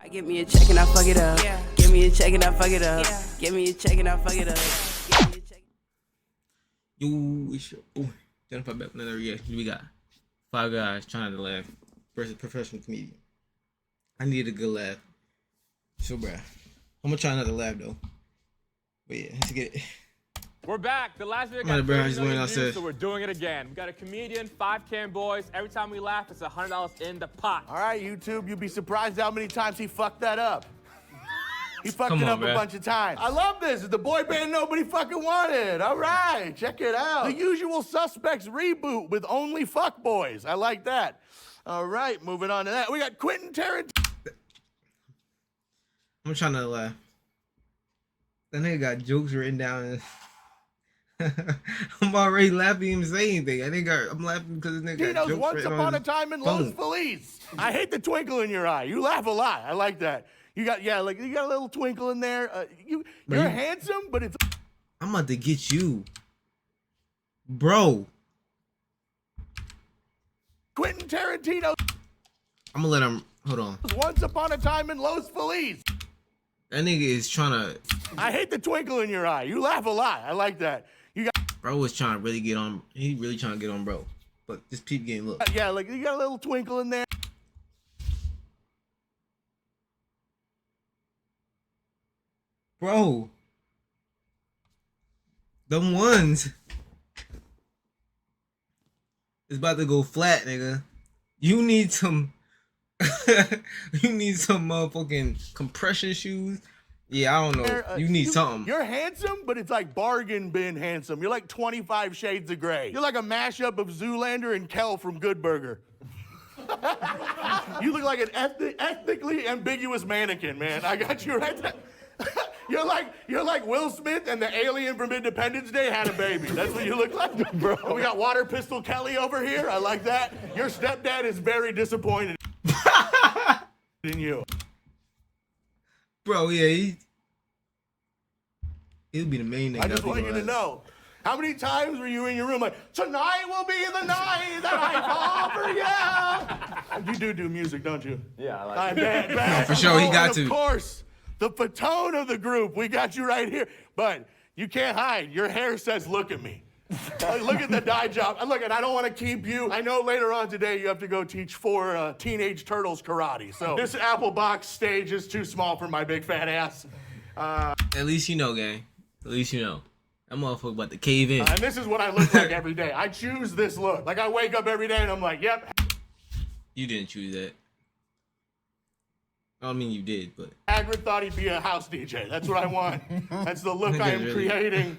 I give me a check and I fuck it up. Yeah. Give me a check and I fuck it up. Yeah. Give me a check and I fuck it up. Give me a check. Yo, it's your boy. Jennifer back with another reaction. We got 5 guys trying to laugh versus professional comedian. I need a good laugh. So, bruh, I'm gonna try not to laugh though. But yeah, let's get it. We're back. The last video got 30 million views, so we're doing it again. We got a comedian, 5 can boys. Every time we laugh, it's $100 in the pot. All right, YouTube, you'd be surprised how many times he fucked that up. He fucked it up a bunch of times. I love this. It's the boy band nobody fucking wanted. All right, check it out. The Usual Suspects reboot with only fuck boys. I like that. All right, moving on to that. We got Quentin Tarantino. I'm trying to laugh. That nigga got jokes written down. I'm already laughing even say anything. I'm laughing because this nigga got jokes Once written Upon on a Time in Los Feliz. I hate the twinkle in your eye. You laugh a lot. I like that. You got you got a little twinkle in there. You're handsome, but it's. I'm about to get you, bro. Quentin Tarantino. I'm gonna let him. Hold on. Once Upon a Time in Los Feliz. That nigga is trying to. I hate the twinkle in your eye. You laugh a lot. I like that. Bro was trying to really get on. He really trying to get on, bro. But this peep game, look. Yeah, you got a little twinkle in there. Bro. Them ones. It's about to go flat, nigga. You need some. You need some motherfucking compression shoes. Yeah, I don't know. You need something. You're handsome, but it's like bargain bin handsome. You're like 25 shades of gray. You're like a mashup of Zoolander and Kel from Good Burger. You look like an ethnically ambiguous mannequin, man. I got you right there. You're like Will Smith and the alien from Independence Day had a baby. That's what you look like, bro. We got Water Pistol Kelly over here. I like that. Your stepdad is very disappointed in you. Bro, yeah, he'll be the main nigga. I just want you to know. How many times were you in your room like, tonight will be the night that I fall for you? You do music, don't you? Yeah, I like it. No, for sure, he got to. Of course, the fatone of the group. We got you right here. But you can't hide. Your hair says, look at me. Look at the dye job. And look, and I don't want to keep you. I know later on today you have to go teach 4 teenage turtles karate. So this apple box stage is too small for my big fat ass. At least you know, gang. At least you know. That motherfucker about to cave in. And this is what I look like every day. I choose this look. Like I wake up every day and I'm like, yep. You didn't choose that. I don't mean you did, but. Hagrid thought he'd be a house DJ. That's what I want. That's the look I am creating.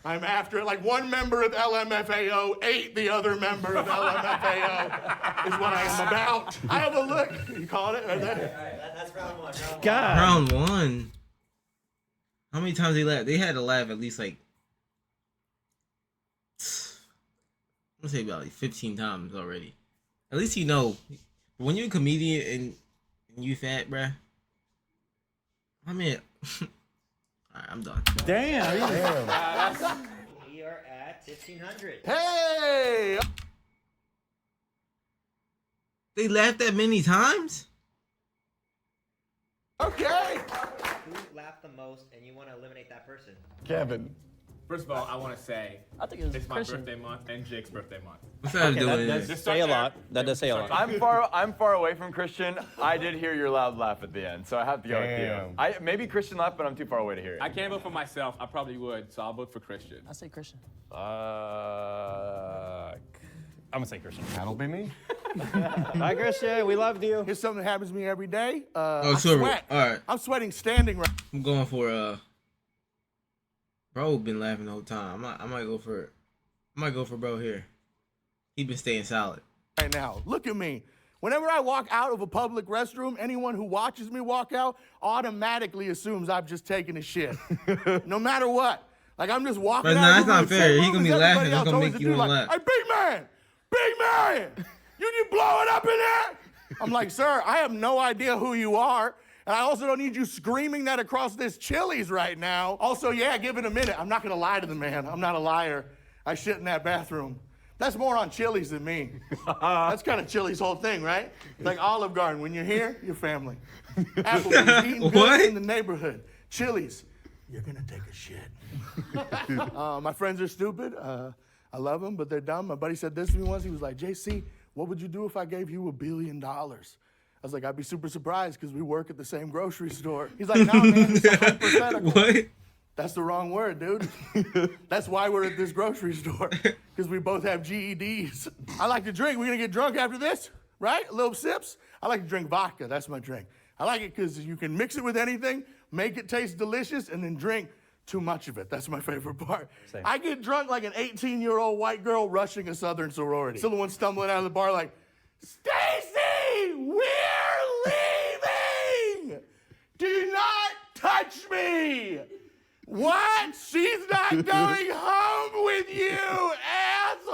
I'm after it. Like one member of LMFAO ate the other member of LMFAO is what I am about. I have a look. You calling it right there? All right, that's round 1. God. Round 1. How many times they laughed? They had to laugh at least like, I'm gonna say about like 15 times already. At least you know. When you're a comedian and you fat, bruh. I mean, alright, I'm done. Damn. We are at 1,500. Hey! They laughed that many times? Okay. Who laughed the most, and you want to eliminate that person? Kevin. First of all, I want to say I think it's my Christian. birthday month and Jake's birthday month. What's that doing? That does say a lot. That does say a lot. I'm far away from Christian. I did hear your loud laugh at the end, so I have to go with you. Maybe Christian laughed, but I'm too far away to hear it. I can't vote for myself. I probably would, so I'll vote for Christian. I say Christian. I'm gonna say Christian. That'll be me. Hi, Christian. We loved you. Here's something that happens to me every day. Oh, I sweat. All right. I'm sweating standing right. I'm going for bro been laughing the whole time. I might go for bro here. He been staying solid. Right now, look at me. Whenever I walk out of a public restroom, anyone who watches me walk out automatically assumes I've just taken a shit. No matter what. Like I'm just walking out. But nah, it's not fair. He gonna be laughing. It's gonna make you wanna laugh. Hey, big man, you blow it up in there? I'm like, sir, I have no idea who you are. And I also don't need you screaming that across this Chili's right now. Also, yeah, give it a minute. I'm not gonna lie to the man. I'm not a liar. I shit in that bathroom. That's more on Chili's than me. That's kind of Chili's whole thing, right? Like Olive Garden, when you're here, you're family. Applebee's, eating good in the neighborhood. Chili's, you're gonna take a shit. My friends are stupid. I love them, but they're dumb. My buddy said this to me once. He was like, JC, what would you do if I gave you $1 billion? I was like, I'd be super surprised because we work at the same grocery store. He's like, no, man, it's a hypothetical. What? That's the wrong word, dude. That's why we're at this grocery store, because we both have GEDs. I like to drink. We're gonna get drunk after this, right? A little sips. I like to drink vodka. That's my drink. I like it because you can mix it with anything, make it taste delicious, and then drink too much of it. That's my favorite part. Same. I get drunk like an 18-year-old white girl rushing a Southern sorority. Still the one stumbling out of the bar like, Stacy, we're leaving! Do not touch me! What? She's not going home with you, asshole!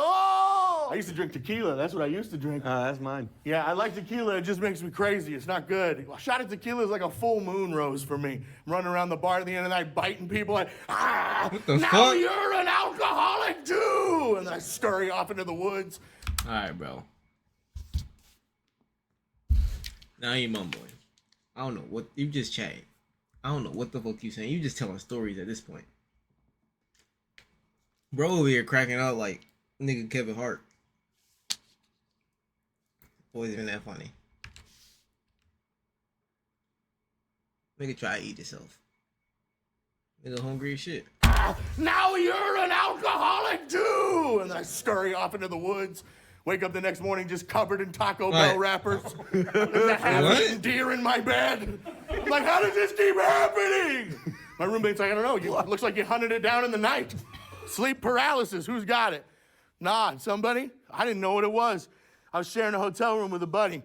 I used to drink tequila. That's what I used to drink. That's mine. Yeah, I like tequila. It just makes me crazy. It's not good. A shot of tequila is like a full moon rose for me. I'm running around the bar at the end of the night, biting people like, What the now fuck? you're an alcoholic too! And then I scurry off into the woods. All right, bro. Now you mumbling. I don't know what you just chatting. I don't know what the fuck you saying. You just telling stories at this point. Bro over here cracking out like nigga Kevin Hart. Boy, isn't that funny. Nigga try to eat yourself. Nigga hungry as shit. Now you're an alcoholic too! And then I scurry off into the woods. Wake up the next morning just covered in Taco Bell wrappers. There's a half-eaten deer in my bed. I'm like, how does this keep happening? My roommate's like, I don't know. It looks like you hunted it down in the night. Sleep paralysis. Who's got it? Nah, somebody? I didn't know what it was. I was sharing a hotel room with a buddy,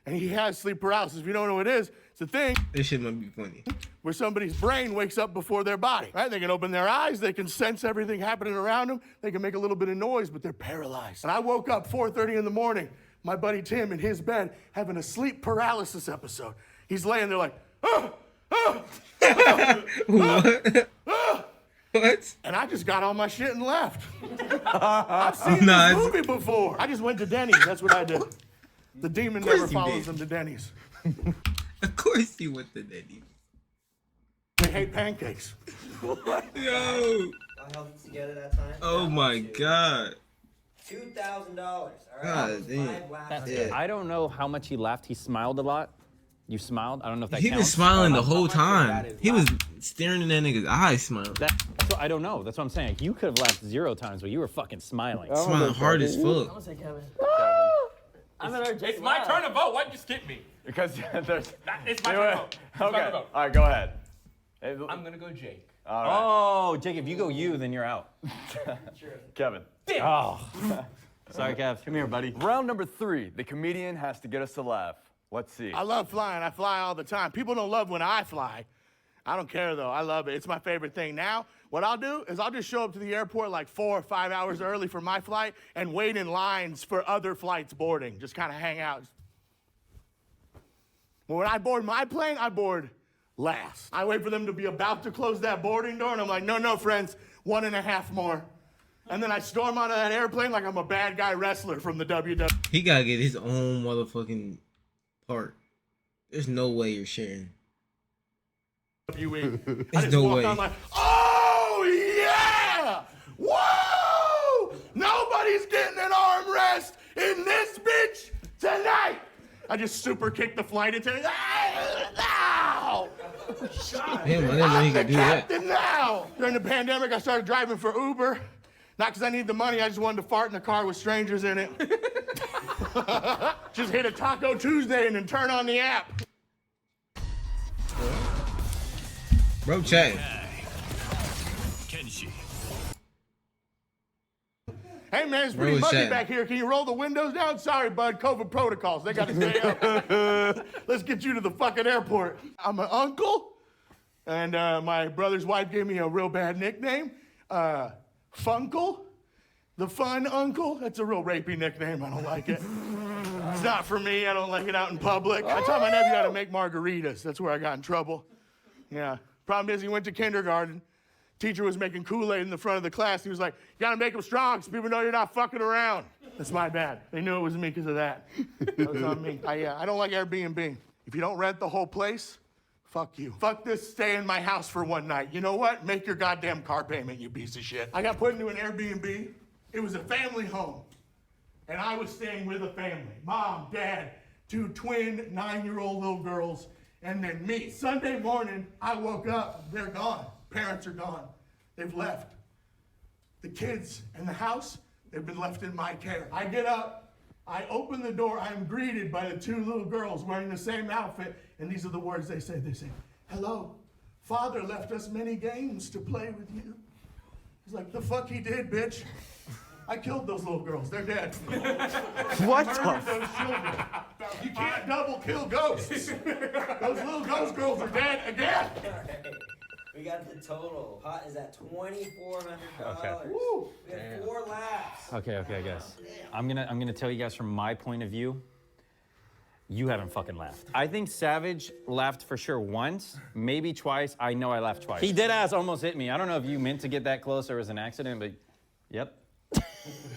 and he has sleep paralysis. If you don't know what it is, it's a thing This shit might be funny. where somebody's brain wakes up before their body, right? They can open their eyes, they can sense everything happening around them, they can make a little bit of noise, but they're paralyzed. And I woke up 4:30 in the morning, my buddy Tim in his bed having a sleep paralysis episode. He's laying there like, What? What? and I just got all my shit and left. I've seen this movie before. I just went to Denny's, that's what I did. The demon never you follows did. them to Denny's. Of course you went to Denny's. They hate pancakes. Yo. I held it together that time. Oh my god. $2,000. All right. God damn. 5 laughs. That's Yeah. good. I don't know how much he laughed. He smiled a lot. You smiled. I don't know if that He counts. was smiling the but whole how much of that time. is He was laughing? staring in that nigga's eyes, smiling. That's what, I don't know. That's what I'm saying. You could have laughed 0 times, but you were fucking smiling. Smiling hard as fuck. I'll say Kevin. I'm gonna just It's my turn to vote. Why'd you skip me? Because there's. It's my turn to vote. It's my turn Okay. to vote. All right, go ahead. I'm gonna go Jake. All right. Oh, Jake, if you go you, then you're out. Kevin. Oh. Sorry, Kev. Come here, buddy. Round number 3. The comedian has to get us to laugh. Let's see. I love flying. I fly all the time. People don't love when I fly. I don't care though. I love it. It's my favorite thing. Now, what I'll do is I'll just show up to the airport like 4 or 5 hours early for my flight and wait in lines for other flights boarding. Just kind of hang out. When I board my plane, I board last. I wait for them to be about to close that boarding door and I'm like, no, friends, 1.5 more. And then I storm onto that airplane like I'm a bad guy wrestler from the WWE. He gotta get his own motherfucking part. There's no way you're sharing. I There's just no walk way. on like, oh yeah! Whoa! Nobody's getting an armrest in this bitch tonight! I just super kicked the flight attendant. Ow! Damn, I didn't know he I'm the could do that. captain now! During the pandemic, I started driving for Uber. Not because I need the money, I just wanted to fart in a car with strangers in it. Just hit a Taco Tuesday and then turn on the app. Bro, chatting. Hey man, it's pretty Roll muggy chat. back here. Can you roll the windows down? Sorry, bud. COVID protocols. They got to stay up. Let's get you to the fucking airport. I'm an uncle, and my brother's wife gave me a real bad nickname, Funkle, the fun uncle. That's a real rapey nickname. I don't like it. It's not for me. I don't like it out in public. I taught my nephew how to make margaritas. That's where I got in trouble. Yeah. Problem is, he went to kindergarten. Teacher was making Kool-Aid in the front of the class. He was like, you gotta make them strong so people know you're not fucking around. That's my bad. They knew it was me because of that. That was on me. I don't like Airbnb. If you don't rent the whole place, fuck you. Fuck this, stay in my house for one night. You know what? Make your goddamn car payment, you piece of shit. I got put into an Airbnb. It was a family home. And I was staying with a family. Mom, dad, 2 twin 9-year-old little girls, and then me. Sunday morning, I woke up, they're gone. Parents are gone. They've left. The kids and the house, they've been left in my care. I get up, I open the door, I am greeted by the 2 little girls wearing the same outfit, and these are the words they say. They say, hello, Father left us many games to play with you. He's like, the fuck he did, bitch. I killed those little girls, they're dead. What I murdered those children. You can't double kill ghosts. Those little ghost girls are dead again. We got the total. Hot is at $2,400. Okay. Woo. We have 4 laughs. Okay, guys. I'm gonna tell you guys from my point of view. You haven't fucking laughed. I think Savage laughed for sure once, maybe twice. I know I laughed twice. He dead ass almost hit me. I don't know if you meant to get that close or it was an accident, but yep.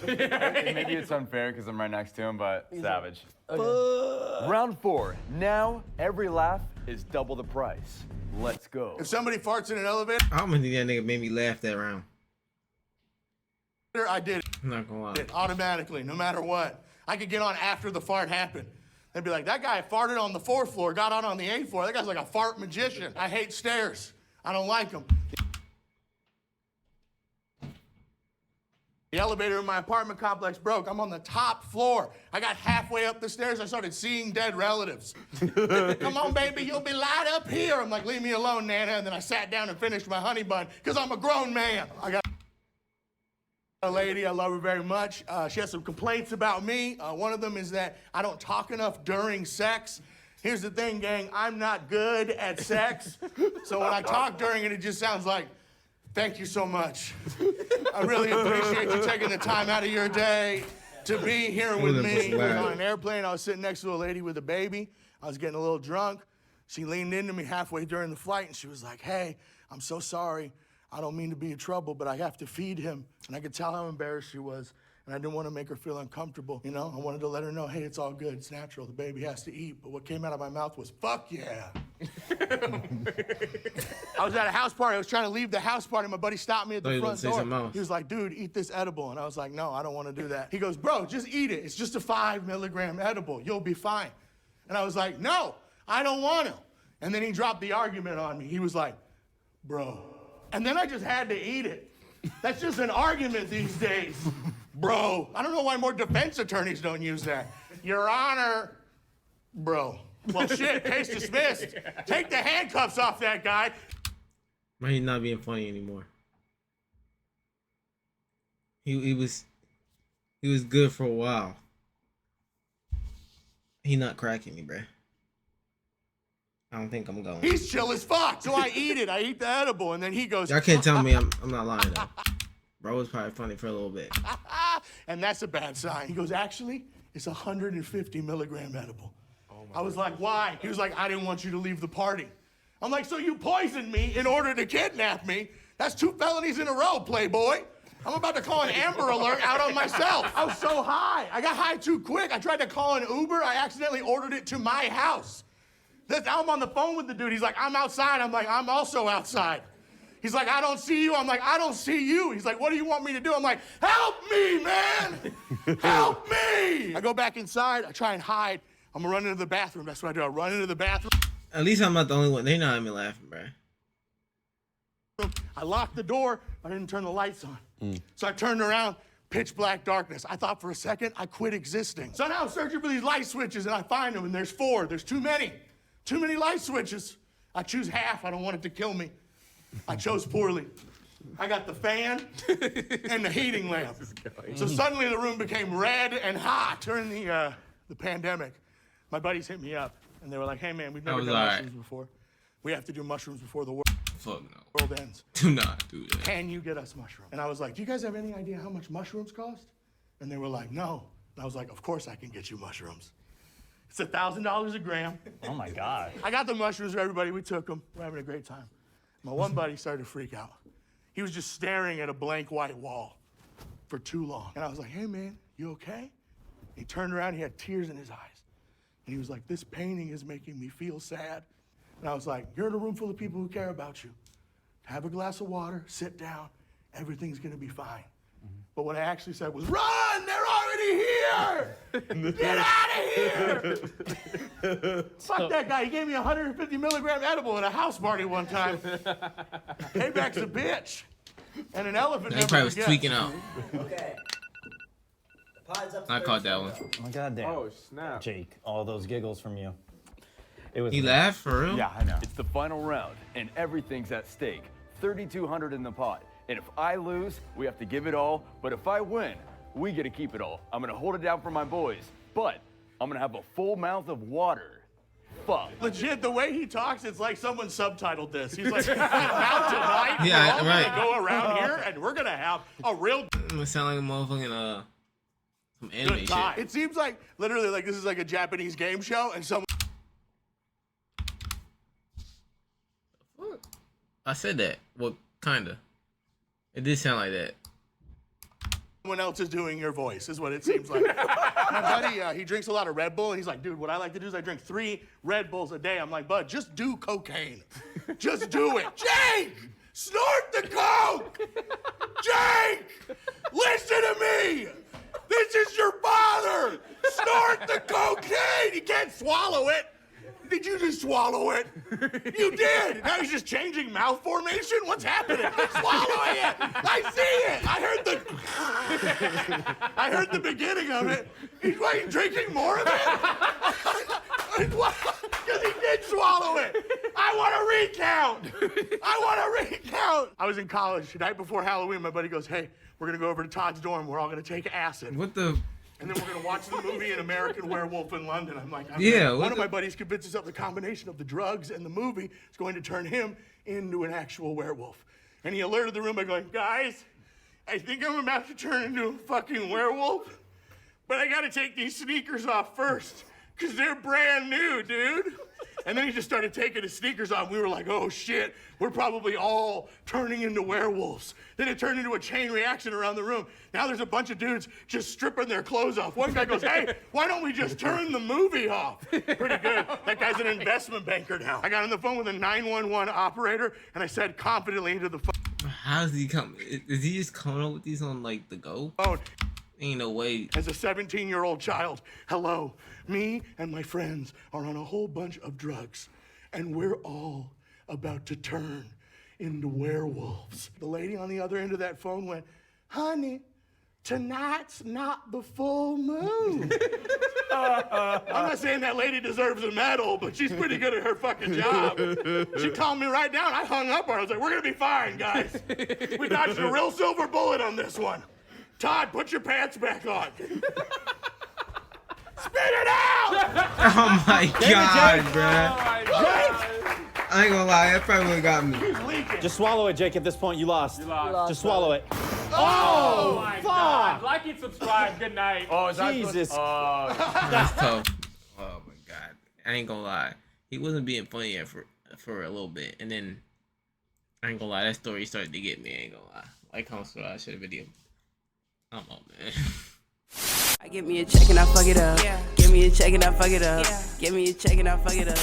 Maybe it's unfair because I'm right next to him, but Savage. Round 4. Now every laugh is double the price. Let's go. If somebody farts in an elevator, I don't think that nigga made me laugh that round. I did I'm not gonna lie. it automatically, no matter what. I could get on after the fart happened. They'd be like, that guy farted on the 4th floor, got on the 8th floor. That guy's like a fart magician. I hate stairs. I don't like them. The elevator in my apartment complex broke. I'm on the top floor. I got halfway up the stairs. I started seeing dead relatives. Come on, baby, you'll be light up here. I'm like, leave me alone, Nana. And then I sat down and finished my honey bun because I'm a grown man. I got a lady, I love her very much. She has some complaints about me. One of them is that I don't talk enough during sex. Here's the thing, gang, I'm not good at sex. So when I talk during it, it just sounds like, thank you so much. I really appreciate you taking the time out of your day to be here with me. I was on an airplane, I was sitting next to a lady with a baby. I was getting a little drunk. She leaned into me halfway during the flight and she was like, hey, I'm so sorry. I don't mean to be in trouble, but I have to feed him. And I could tell how embarrassed she was. And I didn't want to make her feel uncomfortable. You know, I wanted to let her know, hey, it's all good, it's natural, the baby has to eat. But what came out of my mouth was, fuck yeah. I was at a house party, I was trying to leave the house party, my buddy stopped me at the front door. He was like, dude, eat this edible. And I was like, no, I don't want to do that. He goes, bro, just eat it. It's just a 5 milligram edible, you'll be fine. And I was like, no, I don't want to. And then he dropped the argument on me. He was like, bro. And then I just had to eat it. That's just an argument these days. Bro. I don't know why more defense attorneys don't use that. Your Honor, bro. Well, shit, case dismissed. Take the handcuffs off that guy. Man, he's not being funny anymore. He was good for a while. He not cracking me, bruh. I don't think I'm going. He's chill as fuck. So I eat it. I eat the edible, and then he goes. Y'all can't tell me I'm not lying though. Bro was probably funny for a little bit. And that's a bad sign. He goes, actually, it's 150 milligram edible. I was like, why? He was like, I didn't want you to leave the party. I'm like, so you poisoned me in order to kidnap me? That's 2 felonies in a row, playboy. I'm about to call an Amber Alert out on myself. I was so high. I got high too quick. I tried to call an Uber. I accidentally ordered it to my house. Now I'm on the phone with the dude. He's like, I'm outside. I'm like, I'm also outside. He's like, I don't see you. I'm like, I don't see you. He's like, what do you want me to do? I'm like, help me, man. Help me. I go back inside. I try and hide. I'm gonna run into the bathroom. That's what I do. I run into the bathroom. At least I'm not the only one. They not even laughing, bro. I locked the door. I didn't turn the lights on. So I turned around. Pitch black darkness. I thought for a second I quit existing. So now I'm searching for these light switches and I find them and there's 4. There's too many. Too many light switches. I choose half. I don't want it to kill me. I chose poorly. I got the fan and the heating lamp. So suddenly the room became red and hot. During the pandemic, my buddies hit me up and they were like, hey man, we've never done mushrooms before. We have to do mushrooms before the Fuck no. world ends. Do not do that. Can you get us mushrooms? And I was like, do you guys have any idea how much mushrooms cost? And they were like, no. And I was like, of course I can get you mushrooms. It's $1,000 a gram. Oh my God. I got the mushrooms for everybody. We took them. We're having a great time. My one buddy started to freak out. He was just staring at a blank white wall for too long. And I was like, hey man, you okay? He turned around, he had tears in his eyes. And he was like, this painting is making me feel sad. And I was like, you're in a room full of people who care about you. Have a glass of water, sit down, everything's gonna be fine. But what I actually said was, run, they're already here! Get out of here! Fuck that guy, he gave me a 150 milligram edible at a house party one time. Payback's a bitch. And an elephant He never probably was forgets. tweaking out. Okay. The pod's up to I caught that 30 one. seconds. Oh, goddamn. Oh, snap. Jake, all those giggles from you. It was He laughed for real? Yeah, I know. It's the final round, and everything's at stake. 3,200 in the pot. And if I lose, we have to give it all. But if I win, we get to keep it all. I'm gonna hold it down for my boys, but I'm gonna have a full mouth of water. Fuck. Legit, the way he talks, it's like someone subtitled this. He's like, now tonight, Yeah, we're all right. gonna go around here and we're gonna have a real It sound like a motherfucking some anime good time. shit. It seems like, literally, like this is like a Japanese game show and someone I said that. Well, kinda. It did sound like that. else is doing your voice, is what it seems like. My buddy, he drinks a lot of Red Bull, and he's like, dude, what I like to do is I drink 3 Red Bulls a day. I'm like, bud, just do cocaine. Just do it. Jake! Snort the coke! Jake! Listen to me! This is your father! Snort the cocaine! You can't swallow it! Did you just swallow it? You did! Now he's just changing mouth formation? What's happening? He's swallowing it! I see it! I heard the beginning of it. He's drinking more of it? Because he did swallow it! I want to recount! I was in college, the night before Halloween, my buddy goes, hey, we're gonna go over to Todd's dorm, we're all gonna take acid. What the? And then we're gonna watch the movie An American Werewolf in London. I'm like, Yeah, one what of the- my buddies convinces us the combination of the drugs and the movie is going to turn him into an actual werewolf. And he alerted the room by going, guys, I think I'm about to turn into a fucking werewolf, but I gotta take these sneakers off first, because they're brand new, dude. And then he just started taking his sneakers off. We were like, oh shit, we're probably all turning into werewolves. Then it turned into a chain reaction around the room. Now there's a bunch of dudes just stripping their clothes off. One guy goes, hey, why don't we just turn the movie off? Pretty good. That guy's an investment banker now. I got on the phone with a 911 operator, and I said confidently into the How's he come? Is he just coming up with these on like the go? phone, Ain't no way. as a 17-year-old child, hello, me and my friends are on a whole bunch of drugs, and we're all about to turn into werewolves. The lady on the other end of that phone went, honey, tonight's not the full moon. I'm not saying that lady deserves a medal, but she's pretty good at her fucking job. She calmed me right down. I hung up on her. I was like, we're gonna be fine, guys. We dodged a real silver bullet on this one. Todd, put your pants back on. Spit it out! Oh my god, Oh bruh. my God. I ain't gonna lie, that probably would've got me. Leaking. Just swallow it, Jake. At this point, you lost. You lost. Just swallow it. Oh my God. Like and subscribe. Good night. Oh, is that Jesus. That's tough. Oh my god. I ain't gonna lie. He wasn't being funny yet for a little bit. And then, I ain't gonna lie, that story started to get me. I ain't gonna lie. Like, how much I should have video. I'm on, man. I give me a check and I fuck it up. Give me a check and I fuck it up. Give me a check and I fuck it up.